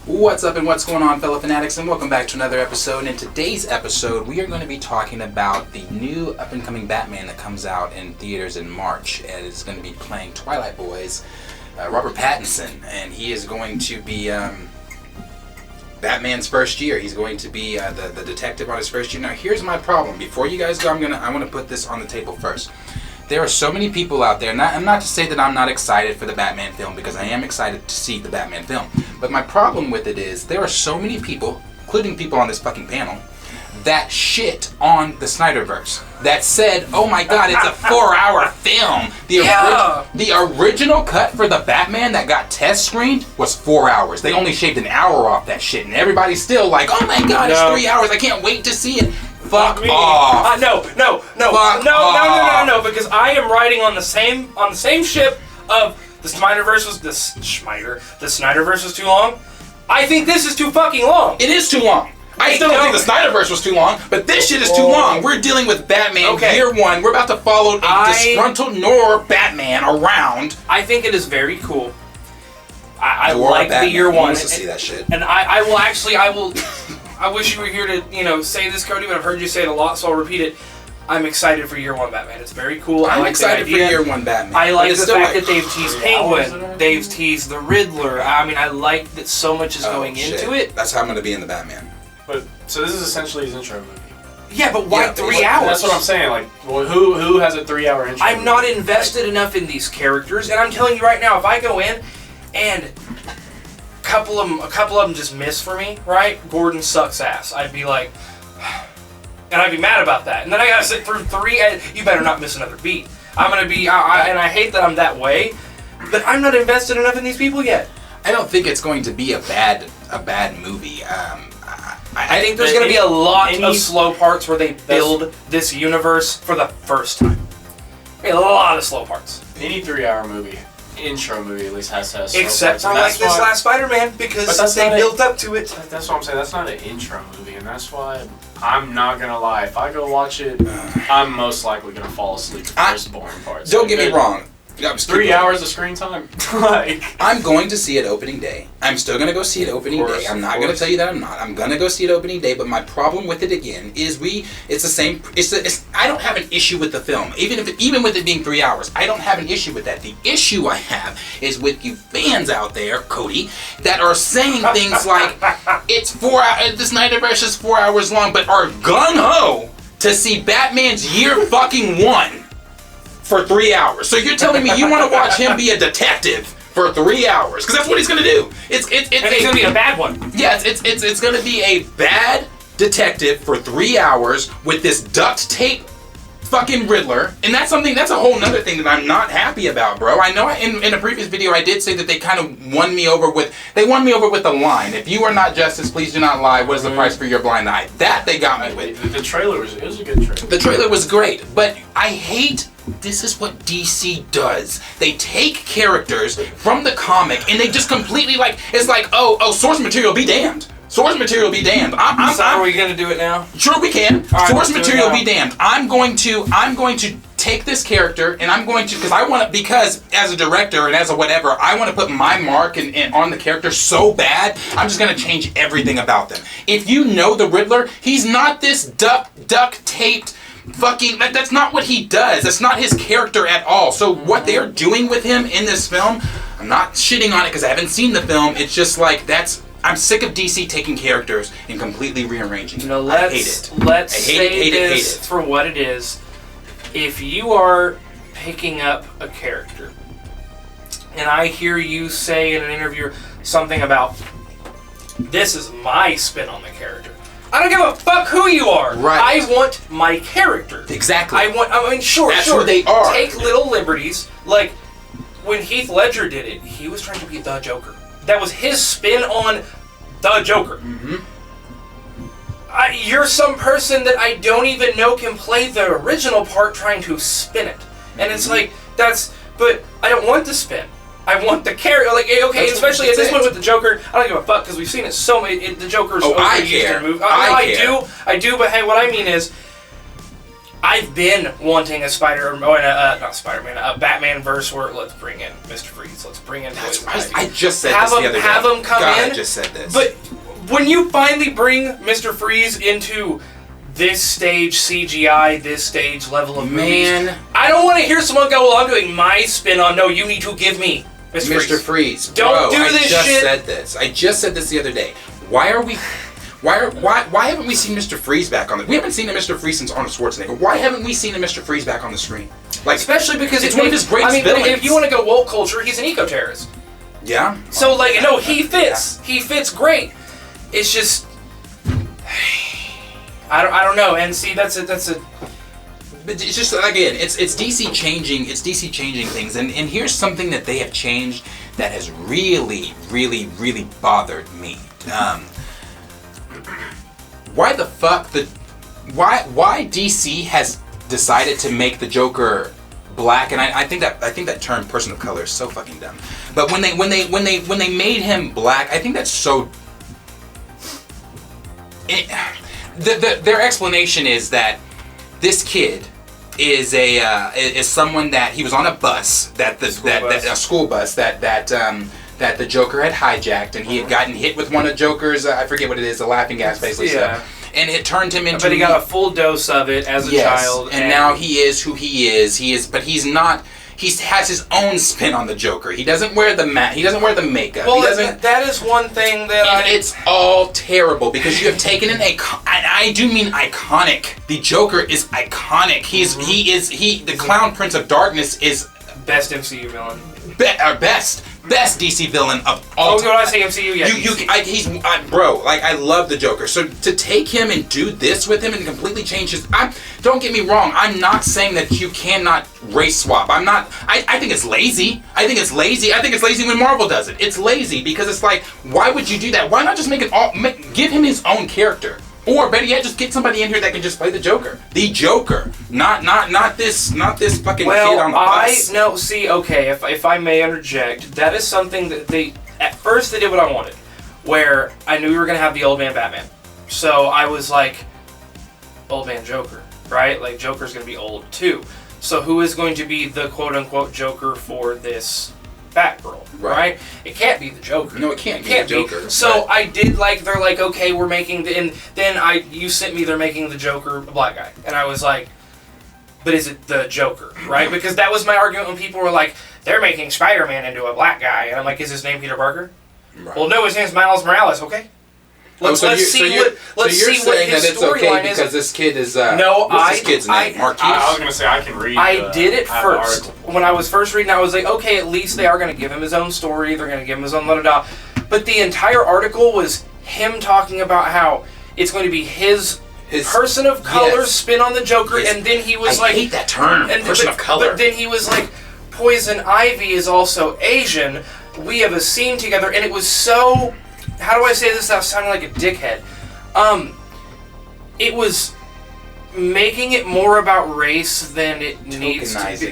What's up and what's going on, fellow fanatics, and welcome back to another episode. And in today's episode, we are going to be talking about the new up-and-coming Batman that comes out in theaters in March. And it's going to be playing Twilight Boy's Robert Pattinson, and he is going to be Batman's first year. He's going to be the detective on his first year. Now, here's my problem. Before you guys go, I want to put this on the table first. There are so many people out there, and I'm not to say that I'm not excited for the Batman film, because I am excited to see the Batman film. But my problem with it is, there are so many people, including people on this fucking panel, that shit on the Snyderverse. That said, oh my god, it's a 4-hour film. The original cut for the Batman that got test screened was 4 hours. They only shaved an hour off that shit, and everybody's still like, oh my god, it's 3 hours, I can't wait to see it. Fuck off. No, because I am riding on the same ship of the Snyderverse was too long. I think this is too fucking long. It is too long. I still don't think the Snyderverse was too long, but this shit is too long. We're dealing with Batman Year One. We're about to follow a disgruntled Noir Batman around. I think it is very cool. I like the Year One. To see that shit. And I will. I wish you were here to, say this, Cody, but I've heard you say it a lot, so I'll repeat it. I'm excited for Year One Batman. It's very cool. I'm excited for Year One Batman. I like the fact that they've teased Penguin. They've teased the Riddler. I mean, I like that so much is going into it. That's how I'm going to be in the Batman. But so this is essentially his intro movie. Yeah, but why 3 hours? That's what I'm saying. Like, well, who has a 3-hour intro? I'm not invested enough in these characters, and I'm telling you right now, if I go in and a couple of them just miss for me, right? Gordon sucks ass. I'd be like, and I'd be mad about that. And then I gotta sit through 3. You better not miss another beat. I'm gonna be, and I hate that I'm that way, but I'm not invested enough in these people yet. I don't think it's going to be a bad movie. I think there's going to be a lot of slow parts where they build this universe for the first time. A lot of slow parts. Any 3-hour movie, intro movie at least has to have slow Except parts. for like this last Spider-Man, because they built up to it. That's what I'm saying. That's not an intro movie, and that's why I'm not going to lie. If I go watch it, I'm most likely going to fall asleep at those boring parts. Don't get me wrong. 3 hours of screen time. I'm going to see it opening day. I'm still going to go see it opening day. I'm not going to tell you that I'm not. I'm going to go see it opening day. But my problem with it again is it's the same. I don't have an issue with the film, even with it being 3 hours. I don't have an issue with that. The issue I have is with you fans out there, Cody, that are saying things like it's 4 hours. The Snyderverse is 4 hours long, but are gung ho to see Batman's Year fucking One for 3 hours. So you're telling me you want to watch him be a detective for 3 hours? Because that's what he's going to do. It's going to be a bad one. Yeah, it's going to be a bad detective for 3 hours with this duct tape fucking Riddler, and that's a whole nother thing that I'm not happy about, bro. I know in a previous video I did say that they kind of won me over with the line. If you are not justice, please do not lie. What is the price for your blind eye? That they got me with. The trailer was a good trailer. The trailer was great, but I hate. This is what DC does. They take characters from the comic and they just completely it's like, oh, source material be damned. Source material be damned. Are we gonna do it now? Sure, we can. Right, source material be damned. I'm going to take this character and I'm going to because as a director and as a whatever, I want to put my mark and on the character so bad. I'm just gonna change everything about them. If you know the Riddler, he's not this duct taped. Fucking, that's not what he does. That's not his character at all. So what they're doing with him in this film, I'm not shitting on it because I haven't seen the film. It's just like I'm sick of DC taking characters and completely rearranging them. I hate it. Let's say this for what it is. If you are picking up a character, and I hear you say in an interview something about, this is my spin on the character. I don't give a fuck who you are. Right. I want my character. Exactly. Sure. That's who they are. Take little liberties. Like, when Heath Ledger did it, he was trying to be the Joker. That was his spin on the Joker. Mm-hmm. You're some person that I don't even know can play the original part trying to spin it. And it's like, but I don't want the spin. I want the character, especially at this point with the Joker. I don't give a fuck because we've seen it so many. The Joker's I care. I do. But hey, what I mean is, I've been wanting a a Batman verse where let's bring in Mr. Freeze, let's bring in Poison Ivy. I just said this the other day. Have him come in. I just said this. But when you finally bring Mr. Freeze into this stage CGI, this stage level of movies, I don't want to hear someone go, well, I'm doing my spin on, no, you need to give me Mr. Freeze. Don't do this shit. I just said this the other day. Why haven't we seen Mr. Freeze back on the... We haven't seen a Mr. Freeze since Arnold Schwarzenegger. Why haven't we seen a Mr. Freeze back on the screen? Like, especially because it's one of his greatest villains. If you want to go woke culture, he's an eco-terrorist. Yeah. So, like, no, he fits. Yeah. He fits great. It's just... I don't know. And see, that's a... But it's just, again, it's DC changing things. And here's something that they have changed that has really, really, really bothered me. Why the fuck why DC has decided to make the Joker black? And I think that term "person of color" is so fucking dumb. But when they made him black, I think that's so. Their explanation is that this kid is someone that he was on a bus a school bus that the Joker had hijacked, and he had gotten hit with one of Joker's, I forget what it is, the laughing gas basically stuff. And it turned him into... But he got a full dose of it as a child. And now he is who he is. But he's not... He has his own spin on the Joker. He doesn't wear the He doesn't wear the makeup. Well, that is one thing that it's all terrible, because you have taken an I do mean iconic. The Joker is iconic. The Clown Prince of Darkness is... Best MCU villain. Best DC villain of all time. Oh, when I say MCU, yeah. Bro, like, I love the Joker. So to take him and do this with him and completely change his... Don't get me wrong, I'm not saying that you cannot race swap. I think it's lazy. I think it's lazy when Marvel does it. It's lazy because it's like, why would you do that? Why not just give him his own character? Or better yet, just get somebody in here that can just play the Joker. The Joker. Not this fucking kid on the bus. No, see, okay, if I may interject, that is something that at first they did what I wanted, where I knew we were going to have the old man Batman. So I was like, old man Joker, right? Like, Joker's going to be old too. So who is going to be the quote-unquote Joker for this Batgirl, right? It can't be the Joker. No, it can't be the Joker. So I did they're like, okay, we're making and then you sent me they're making the Joker a black guy. And I was like, but is it the Joker, right? Because that was my argument when people were like, they're making Spider-Man into a black guy. And I'm like, is his name Peter Parker? Right. Well, no, his name's Miles Morales, okay? Let's see what his storyline is. Because this kid is what's this kid's name? Marquise? I was gonna say I can read. I did it first. When I was first reading, I was like, okay, at least they are gonna give him his own story. They're gonna give him his own da. But the entire article was him talking about how it's going to be his person of color spin on the Joker, and then he was I hate that term, person of color. But then he was like, Poison Ivy is also Asian. We have a scene together, and it was so. How do I say this without sounding like a dickhead? It was making it more about race than it needs to be.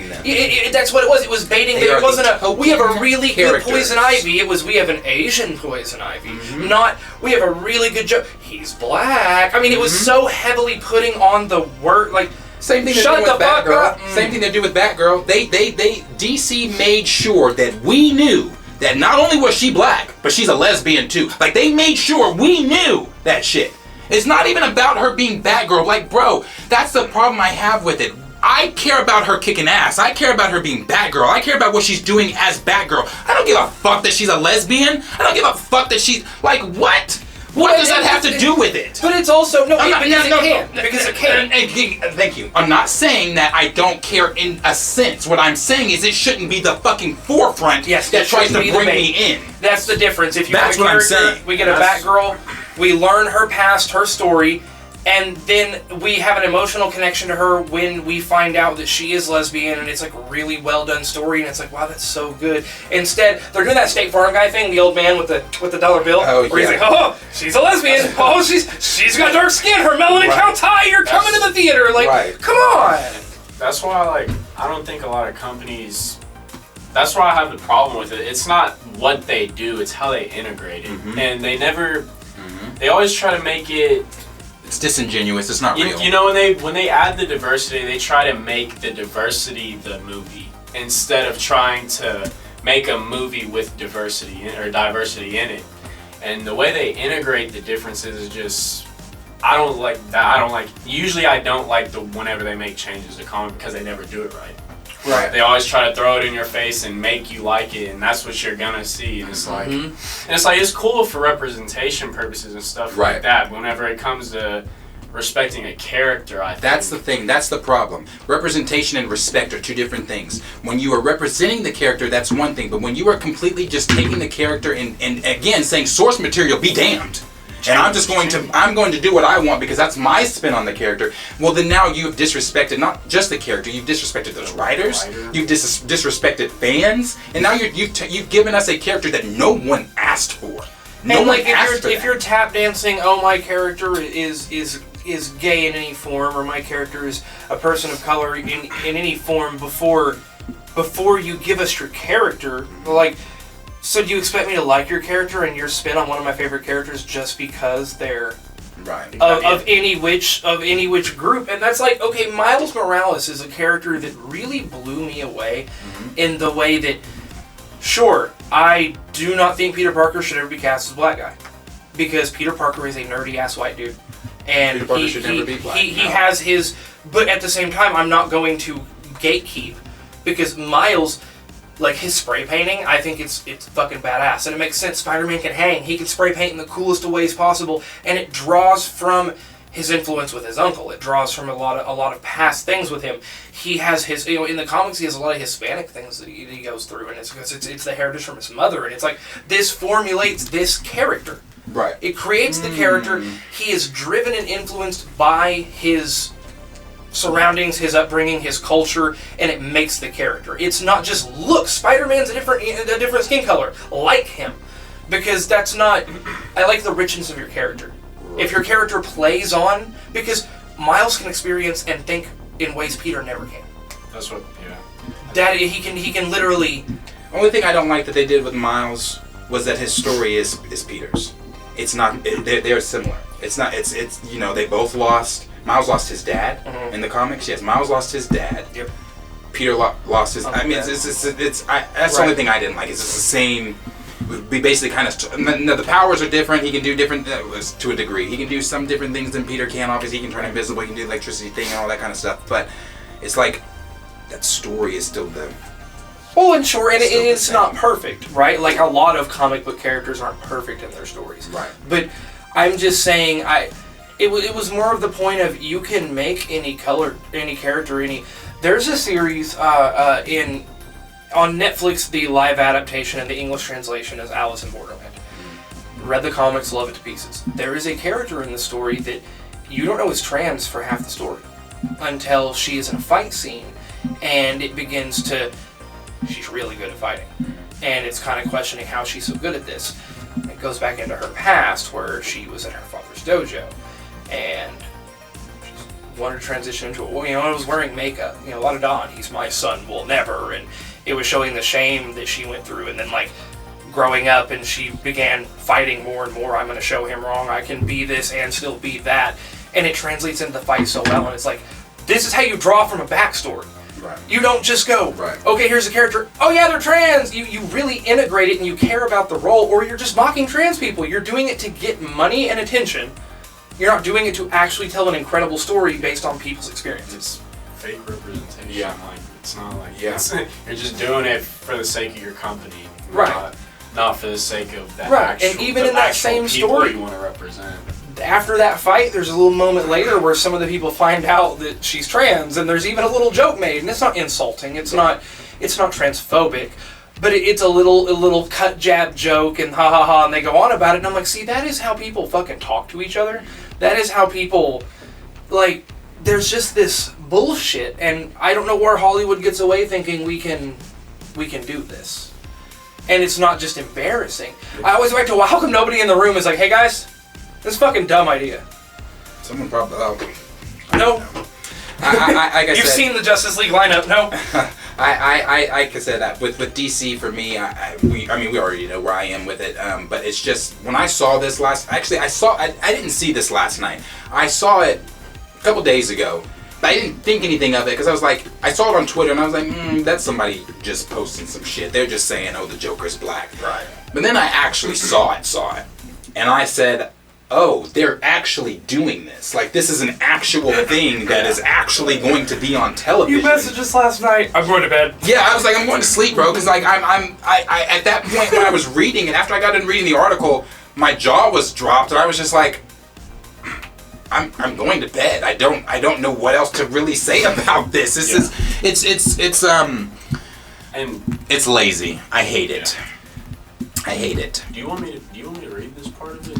That's what it was. It was baiting. It wasn't we have a really good Poison Ivy. It was, we have an Asian Poison Ivy. Mm-hmm. Not, we have a really good he's black. I mean, it was so heavily putting on the word, like, same thing they do with Batgirl. Same thing they do with Batgirl. DC made sure that we knew that not only was she black, but she's a lesbian too. Like, they made sure we knew that shit. It's not even about her being Batgirl. Like, bro, that's the problem I have with it. I care about her kicking ass. I care about her being Batgirl. I care about what she's doing as Batgirl. I don't give a fuck that she's a lesbian. I don't give a fuck that she's... Like, what? What does that have to do with it? But it's also... Because it can. Thank you. I'm not saying that I don't care in a sense. What I'm saying is it shouldn't be the fucking forefront that tries to bring me in. That's the difference. If you That's what I'm saying. We get a Batgirl, we learn her past, her story, and then we have an emotional connection to her when we find out that she is lesbian, and it's like a really well done story, and it's like, wow, that's so good. Instead, they're doing that State Farm guy thing, the old man with the dollar bill, where he's like, oh, she's a lesbian, oh, she's got dark skin, her melanin count's high, you're coming to the theater, like, come on. That's why, I don't think a lot of companies. That's why I have the problem with it. It's not what they do; it's how they integrate it, and they never. They always try to make it. It's disingenuous. It's not real. You know, when they add the diversity, they try to make the diversity the movie instead of trying to make a movie with diversity in it. And the way they integrate the differences is just, I don't like that. Usually I don't like whenever they make changes to comic because they never do it right. Right. They always try to throw it in your face and make you like it, and that's what you're gonna see. And it's like, it's cool for representation purposes and stuff like that. But whenever it comes to respecting a character, I think that's the thing. That's the problem. Representation and respect are two different things. When you are representing the character, that's one thing. But when you are completely just taking the character and again saying source material, be damned. And I'm going to do what I want because that's my spin on the character. Well, then now you've disrespected not just the character, you've disrespected those writers, you've disrespected fans, and now you've given us a character that no one asked for. No and one like asked for if that. you're tap dancing, oh, my character is gay in any form, or my character is a person of color in any form before you give us your character, like. So do you expect me to like your character and your spin on one of my favorite characters just because they're of any which group? And that's like, okay, Miles Morales is a character that really blew me away in the way that, sure, I do not think Peter Parker should ever be cast as a black guy because Peter Parker is a nerdy ass white dude, and Peter Parker should never be black. He has his, but at the same time, I'm not going to gatekeep because Miles. Like his spray painting, I think it's fucking badass, and it makes sense. Spider-Man can hang; he can spray paint in the coolest of ways possible, and it draws from his influence with his uncle. It draws from a lot of past things with him. He has his, in the comics, he has a lot of Hispanic things that he goes through, and it's because it's the heritage from his mother, and it's like this formulates this character. Right. It creates the character. He is driven and influenced by his surroundings, his upbringing, his culture, and it makes the character. It's not just, look, Spider-Man's a different skin color, like him. Because that's not, I like the richness of your character. If your character plays on, because Miles can experience and think in ways Peter never can. That's what, That he can literally. Only thing I don't like that they did with Miles was that his story is Peter's. It's not, they're similar. It's not, it's they both lost. Miles lost his dad in the comics. Yes, Miles lost his dad. Yep. Peter lost his. I mean, that's the only thing I didn't like. It's just the same. We basically kind of. The powers are different. He can do different to a degree. He can do some different things than Peter can. Obviously, he can turn invisible. He can do the electricity thing and all that kind of stuff. But it's like that story is still the. Well, and sure, and it's not perfect, right? Like a lot of comic book characters aren't perfect in their stories. Right. But I'm just saying, It was more of the point of you can make any color, any character, There's a series on Netflix. The live adaptation and the English translation is Alice in Borderland. Read the comics, love it to pieces. There is a character in the story that you don't know is trans for half the story until she is in a fight scene, and it begins to. She's really good at fighting, and it's kind of questioning how she's so good at this. It goes back into her past where she was in her father's dojo. And she wanted to transition into it. I was wearing makeup. A lot of Don, he's my son, will never. And it was showing the shame that she went through. And then, like, growing up, and she began fighting more and more. I'm going to show him wrong. I can be this and still be that. And it translates into the fight so well. And it's like, this is how you draw from a backstory. Right. You don't just go, okay, here's a character. Oh, yeah, they're trans. You really integrate it and you care about the role, or you're just mocking trans people. You're doing it to get money and attention. You're not doing it to actually tell an incredible story based on people's experiences. It's fake representation. Yeah. Like, it's not like you're just doing it for the sake of your company, right? Not for the sake of that. Right, and even in that same story, you want to represent. After that fight, there's a little moment later where some of the people find out that she's trans, and there's even a little joke made, and it's not insulting. It's not transphobic. But it's a little cut jab joke and ha ha ha, and they go on about it, and I'm like, see, that is how people fucking talk to each other. That is how people, like, there's just this bullshit, and I don't know where Hollywood gets away thinking we can do this. And it's not just embarrassing. I always like to, how come nobody in the room is like, hey guys, this is a fucking dumb idea. Someone probably. No. I You've seen the Justice League lineup, no? Like I said, with DC for me, we already know where I am with it. But it's just when I saw this I didn't see this last night. I saw it a couple days ago. But I didn't think anything of it because I was like, I saw it on Twitter and I was like, that's somebody just posting some shit. They're just saying, oh, the Joker's black. Right. But then I actually saw it, and I said, oh, they're actually doing this. Like, this is an actual thing that is actually going to be on television. You messaged us last night. I'm going to bed. Yeah, I was like, I'm going to sleep, bro, because like I at that point when I was reading it, after I got done reading the article, my jaw was dropped, and I was just like, I'm going to bed. I don't know what else to really say about this. This is it's lazy. I hate it. I hate it. Do you want me to read this part of it?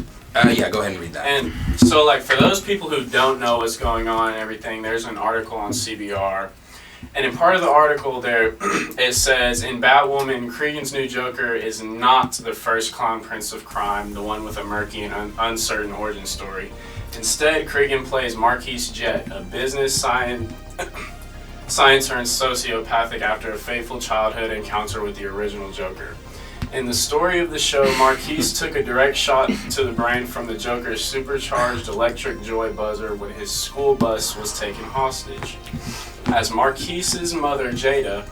Yeah, go ahead and read that. And so, like, for those people who don't know what's going on and everything, there's an article on CBR. And in part of the article there, it says, in Batwoman, Cregan's new Joker is not the first clown prince of crime, the one with a murky and uncertain origin story. Instead, Cregan plays Marquise Jet, a business science turned sociopathic after a fateful childhood encounter with the original Joker. In the story of the show, Marquise took a direct shot to the brain from the Joker's supercharged electric joy buzzer when his school bus was taken hostage. As Marquise's mother, Jada,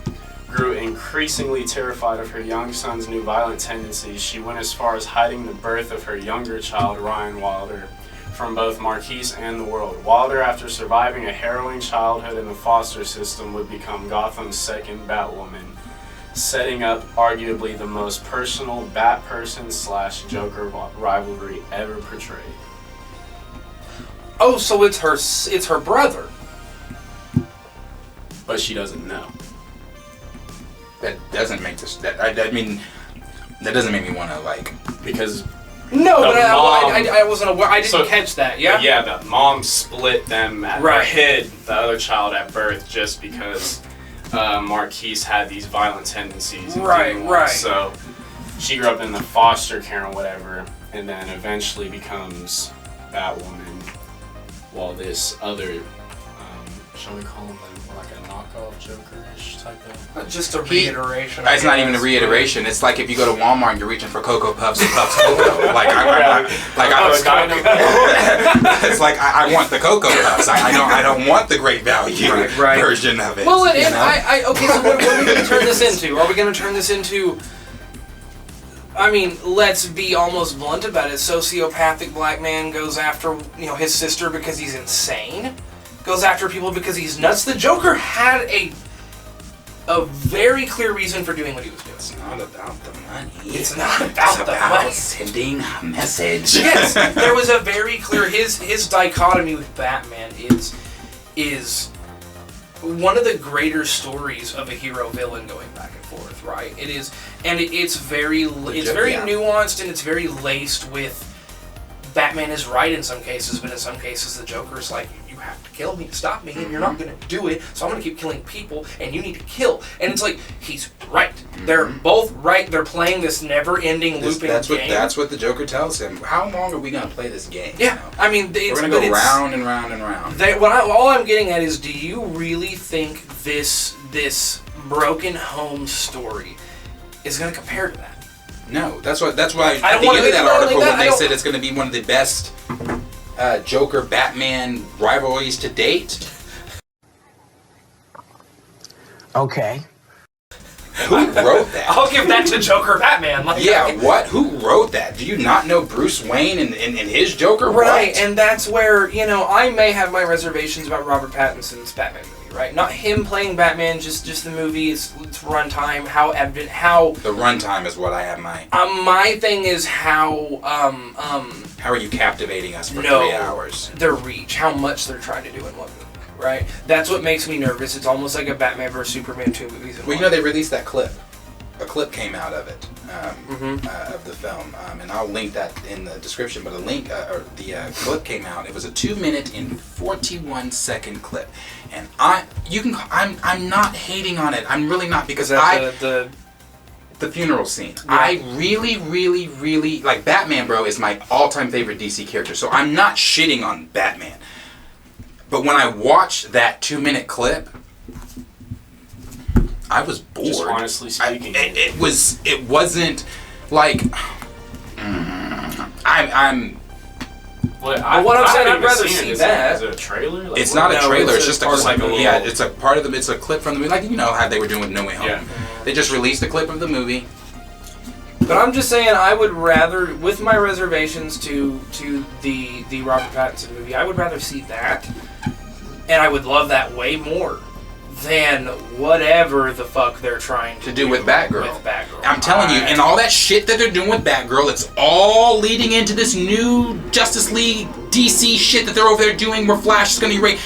grew increasingly terrified of her young son's new violent tendencies, she went as far as hiding the birth of her younger child, Ryan Wilder, from both Marquise and the world. Wilder, after surviving a harrowing childhood in the foster system, would become Gotham's second Batwoman, setting up arguably the most personal Bat-person/Joker rivalry ever portrayed. Oh, so it's her brother. But she doesn't know. That doesn't make this. I mean, that doesn't make me want to like. Because no, but mom, I wasn't aware. I didn't catch that. Yeah. Yeah, the mom split them or hid the other child at birth just because Marquise had these violent tendencies. Right. So she grew up in the foster care or whatever, and then eventually becomes Batwoman, while this other, shall we call him like a knockoff Joker-ish type of? Just a reiteration. It's not even a reiteration. It's like if you go to Walmart and you're reaching for Cocoa Puffs and Puffs Cocoa. It's like I want the Cocoa Puffs. I don't want the great value version of it. Well, okay. So what are we going to turn this into? Are we going to turn this into? I mean, let's be almost blunt about it. Sociopathic black man goes after his sister because he's insane. Goes after people because he's nuts. The Joker had a very clear reason for doing what he was doing. It's not about the money. It's not about the money. Sending a message. Yes, there was a very clear his dichotomy with Batman is one of the greater stories of a hero villain going back and forth. Right? It is, and it's very nuanced and it's very laced with. Batman is right in some cases, but in some cases the Joker's like, you have to kill me to stop me, and you're not going to do it, so I'm going to keep killing people, and you need to kill. And it's like, he's right. They're both right. They're playing this never-ending looping game. That's what the Joker tells him. How long are we going to play this game? Yeah, I mean, we're going to go round and round and round. All I'm getting at is, do you really think this broken home story is going to compare to that? No, that's why at the end of that article when they said it's going to be one of the best Joker Batman rivalries to date. Okay. Who wrote that? I'll give that to Joker Batman. What? Who wrote that? Do you not know Bruce Wayne and his Joker? Right, what? And that's where I may have my reservations about Robert Pattinson's Batman movie. Right, not him playing Batman, just the movie, its runtime, how the runtime is what I have my. My thing is how are you captivating us for 3 hours? Their reach, how much they're trying to do in one movie, right? That's what makes me nervous. It's almost like a Batman vs Superman 2 movies. Well, they released that clip. A clip came out of it, of the film, and I'll link that in the description. But the clip came out. It was a 2-minute and 41-second clip, and I'm not hating on it. I'm really not, because the funeral scene. Yeah. I really, really, really like Batman. Bro is my all-time favorite DC character, so I'm not shitting on Batman. But when I watch that 2-minute clip, I was bored. Just honestly speaking. It wasn't like I'm What I'm saying, I'd rather seen see it. Is that. it a trailer? Like, it's not a No, trailer. it's It's just part of like the movie. yeah, it's a part of the. It's a clip from the movie, like you know how they were doing with No Way Home. Yeah. They just released a clip of the movie. But I'm just saying, I would rather, with my reservations to the Robert Pattinson movie, I would rather see that, and I would love that way more than whatever the fuck they're trying to do with Batgirl. I'm telling you, and all that shit that they're doing with Batgirl, it's all leading into this new Justice League DC shit that they're over there doing where Flash is going to erase.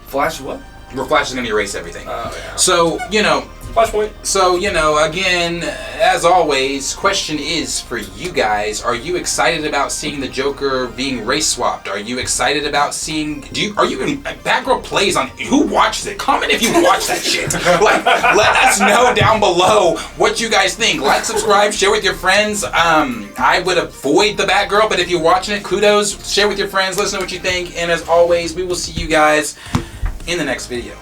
Flash what? Where Flash is going to erase everything. Oh, yeah. So, you know. Flashpoint. So, you know, again, as always, question is for you guys: are you excited about seeing the Joker being race swapped? Are you excited about seeing? Batgirl plays on? Who watches it? Comment if you watch that shit. Like, let us know down below what you guys think. Like, subscribe, share with your friends. I would avoid the Batgirl, but if you're watching it, kudos. Share with your friends. Let us know what you think. And as always, we will see you guys in the next video.